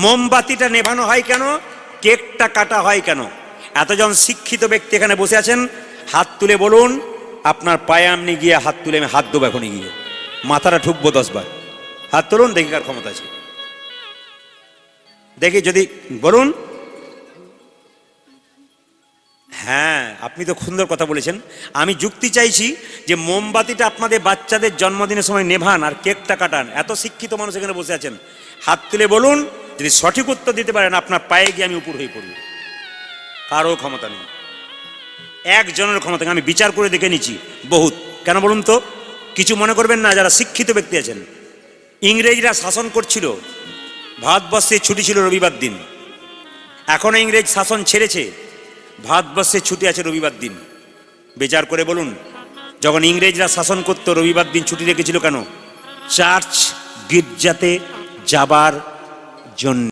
মোমবাতিটা নেভানো হয় কেন, কেকটা কাটা হয় কেন? এতজন শিক্ষিত ব্যক্তি এখানে বসে আছেন, হাত তুলে বলুন আপনার পায়ে আপনি গিয়ে হাত তুলে আমি হাত দেবো এখনই গিয়ে, মাথাটা ঠুকবো 10 বার। হাত তুলুন দেখি কার ক্ষমতা আছে, দেখি যদি বলুন। হ্যাঁ, আপনি তো সুন্দর কথা বলেছেন। আমি যুক্তি চাইছি যে মোমবাতিটা আপনাদের বাচ্চাদের জন্মদিনের সময় নেভান আর কেকটা কাটান। এত শিক্ষিত মানুষ এখানে বসে আছেন, হাত তুলে বলুন যদি সঠিক উত্তর দিতে পারেন আপনার পায়ে গিয়ে আমি উপর হয়ে পড়ব। কারো ক্ষমতা নেই, একজনের ক্ষমতা। আমি বিচার করে দেখে নিচ্ছি বহুত। কেন বলুন তো? কিছু মনে করবেন না যারা শিক্ষিত ব্যক্তি আছেন। ইংরেজরা শাসন করছিল, ভারতবর্ষে ছুটি ছিল রবিবার দিন। এখন ইংরেজ শাসন ছেড়েছে, ভারতবর্ষে ছুটি আছে রবিবার দিন। বিচার করে বলুন, যখন ইংরেজরা শাসন করতো রবিবার দিন ছুটি রেখেছিল কেন? চার্চ গির্জাতে যাবার জন্য।